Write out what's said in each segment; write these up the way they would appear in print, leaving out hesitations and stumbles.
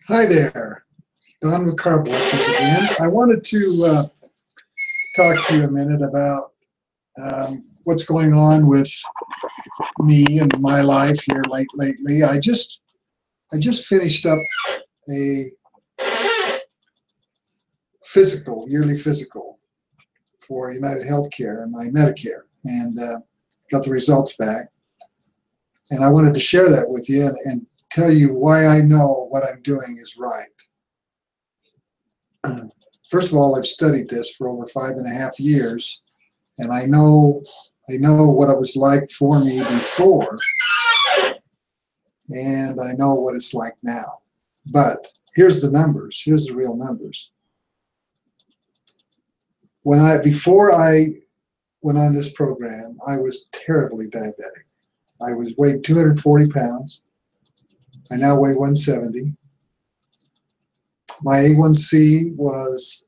Hi there, Don with Carb Lectures again. I wanted to talk to you a minute about what's going on with me and my life here lately. I just finished up a yearly physical for United Healthcare and my Medicare, and got the results back. And I wanted to share that with you and tell you why I know what I'm doing is right. First of all, I've studied this for over 5.5 years, and I know what it was like for me before, and I know what it's like now. But here's the numbers. Here's the real numbers. Before I went on this program, I was terribly diabetic. I weighed 240 pounds. I now weigh 170. My A1C was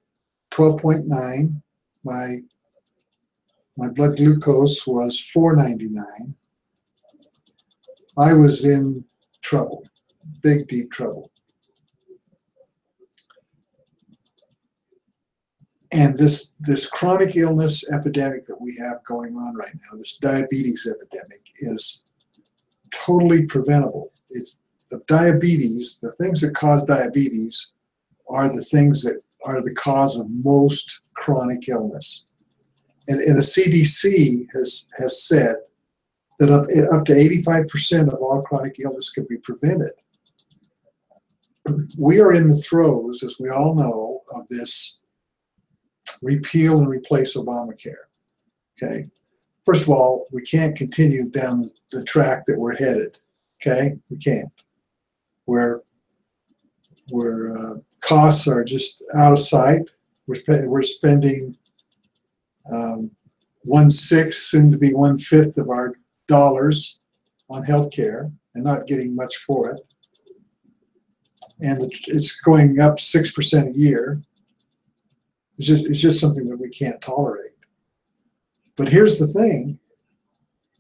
12.9. My blood glucose was 499. I was in trouble, big, deep trouble. And this chronic illness epidemic that we have going on right now, this diabetes epidemic, is totally preventable. It's the diabetes, the things that cause diabetes are the things that are the cause of most chronic illness. And the CDC has said that up to 85% of all chronic illness can be prevented. We are in the throes, as we all know, of this repeal and replace Obamacare. Okay. First of all, we can't continue down the track that we're headed. Okay, we can't. Where costs are just out of sight. We're spending 1/6, soon to be 1/5 of our dollars on healthcare and not getting much for it. And it's going up 6% a year. It's just something that we can't tolerate. But here's the thing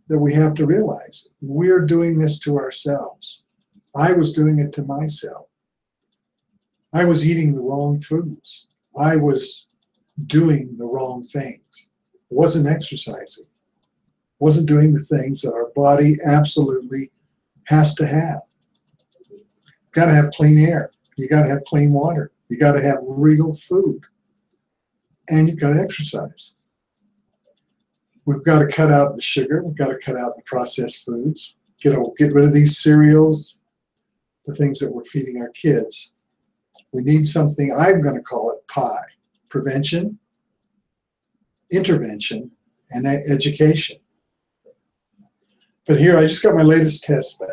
that we have to realize. We're doing this to ourselves. I was doing it to myself. I was eating the wrong foods. I was doing the wrong things. I wasn't exercising. I wasn't doing the things that our body absolutely has to have. You've got to have clean air. You got to have clean water. You got to have real food. And you've got to exercise. We've got to cut out the sugar. We've got to cut out the processed foods. Get rid of these cereals, the things that we're feeding our kids. We need something, I'm going to call it PIE: prevention, intervention, and education. But here, I just got my latest test back.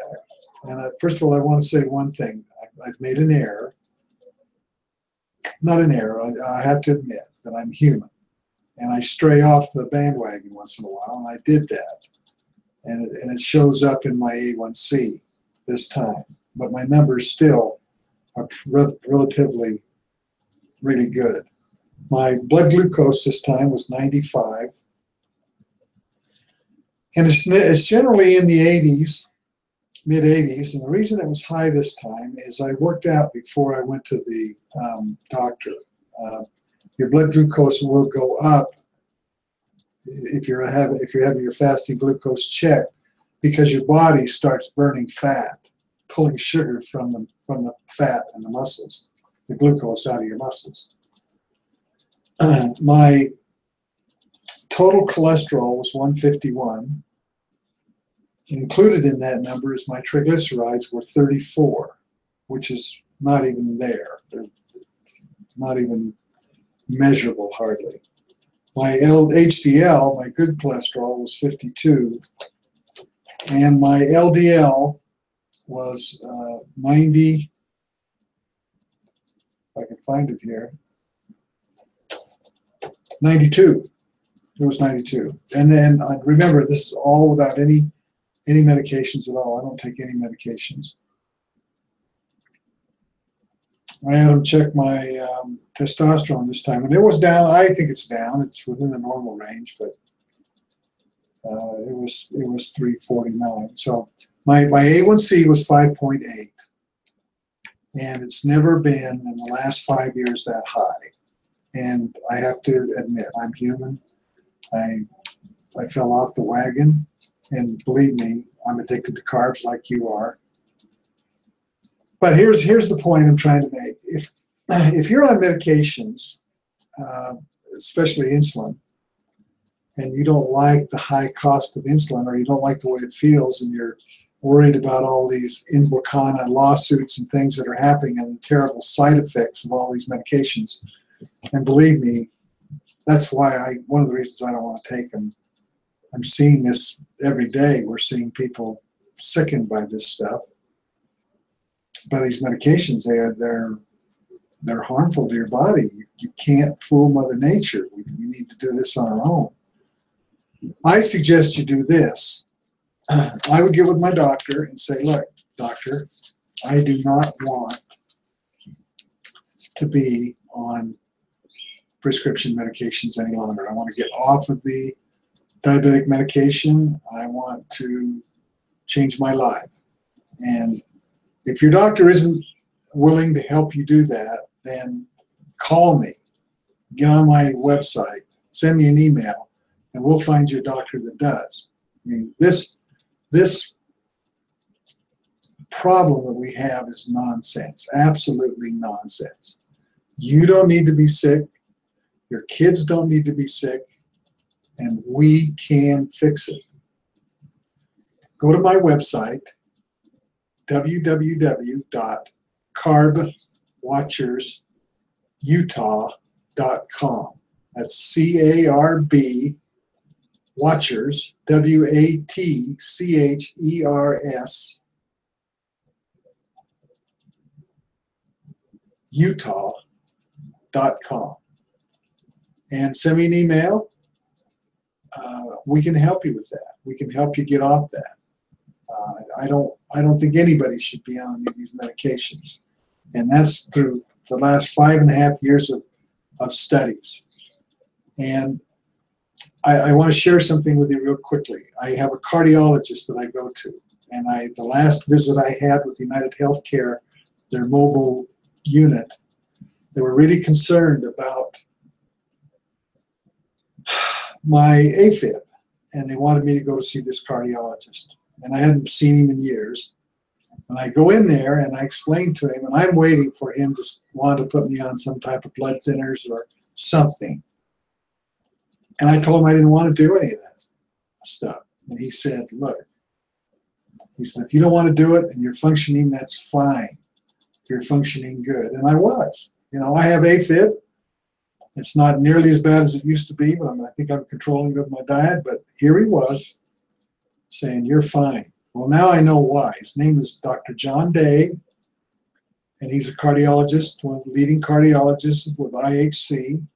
And first of all, I want to say one thing. I've made an error. Not an error. I have to admit that I'm human. And I stray off the bandwagon once in a while, and I did that. And it shows up in my A1C this time. But my numbers still are relatively really good. My blood glucose this time was 95. And it's generally in the 80s, mid-80s. And the reason it was high this time is I worked out before I went to the doctor. Your blood glucose will go up if you're having your fasting glucose checked, because your body starts burning fat, pulling sugar from the fat and the muscles, the glucose out of your muscles. My total cholesterol was 151. Included in that number is my triglycerides were 34, which is not even there. They're not even measurable hardly. My HDL, my good cholesterol, was 52, and my LDL was 90. If I can find it here, 92. It was 92. And then remember, this is all without any medications at all. I don't take any medications. I had them check my testosterone this time, and it was down. I think it's down. It's within the normal range, but it was 349. So my A1C was 5.8, and it's never been in the last 5 years that high. And I have to admit, I'm human. I fell off the wagon, and believe me, I'm addicted to carbs like you are. But here's the point I'm trying to make. If you're on medications, especially insulin, and you don't like the high cost of insulin, or you don't like the way it feels, and you're worried about all these in Bocana lawsuits and things that are happening and the terrible side effects of all these medications, and believe me, that's why one of the reasons I don't want to take them. I'm seeing this every day. We're seeing people sickened by this stuff, by these medications. They're harmful to your body. You can't fool Mother Nature. We need to do this on our own. I suggest you do this. I would get with my doctor and say, look, doctor, I do not want to be on prescription medications any longer. I want to get off of the diabetic medication. I want to change my life. And if your doctor isn't willing to help you do that, then call me, get on my website, send me an email, and we'll find you a doctor that does. I mean, this problem that we have is nonsense, absolutely nonsense. You don't need to be sick. Your kids don't need to be sick, and we can fix it. Go to my website, www.carbwatchersutah.com. That's C-A-R-B Watchers, W-A-T-C-H-E-R-S, Utah.com. And send me an email. We can help you with that. We can help you get off that. I don't think anybody should be on any of these medications. And that's through the last 5.5 years of studies. And I want to share something with you real quickly. I have a cardiologist that I go to. And the last visit I had with United Healthcare, their mobile unit, they were really concerned about my AFib. And they wanted me to go to see this cardiologist. And I hadn't seen him in years. And I go in there and I explain to him, and I'm waiting for him to want to put me on some type of blood thinners or something. And I told him I didn't want to do any of that stuff. And he said, look, he said, if you don't want to do it and you're functioning, that's fine. You're functioning good. And I was. You know, I have AFib. It's not nearly as bad as it used to be, but I think I'm controlling with my diet. But here he was saying, you're fine. Well, now I know why. His name is Dr. John Day, and he's a cardiologist, one of the leading cardiologists with IHC.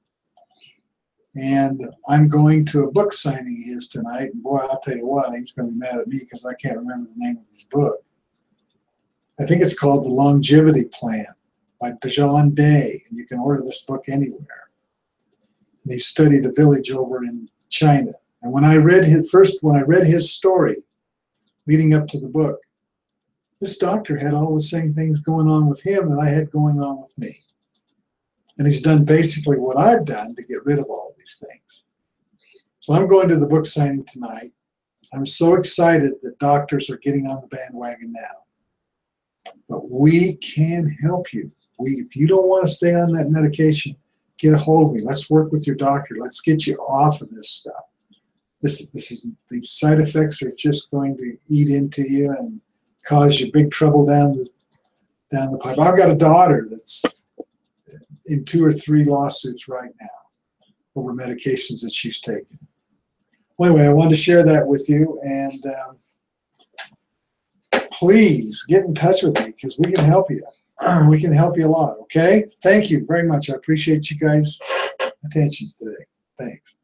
And I'm going to a book signing of his tonight. And boy, I'll tell you what, he's going to be mad at me because I can't remember the name of his book. I think it's called The Longevity Plan by John Day, and you can order this book anywhere. And he studied a village over in China. And when I read his story leading up to the book, this doctor had all the same things going on with him that I had going on with me. And he's done basically what I've done to get rid of all of these things. So I'm going to the book signing tonight. I'm so excited that doctors are getting on the bandwagon now. But we can help you. If you don't want to stay on that medication, get a hold of me. Let's work with your doctor. Let's get you off of this stuff. These side effects are just going to eat into you and cause you big trouble down the pipe. I've got a daughter that's in 2 or 3 lawsuits right now over medications that she's taken. Well, anyway, I wanted to share that with you, and please get in touch with me because we can help you. We can help you a lot, okay? Thank you very much. I appreciate you guys' attention today. Thanks.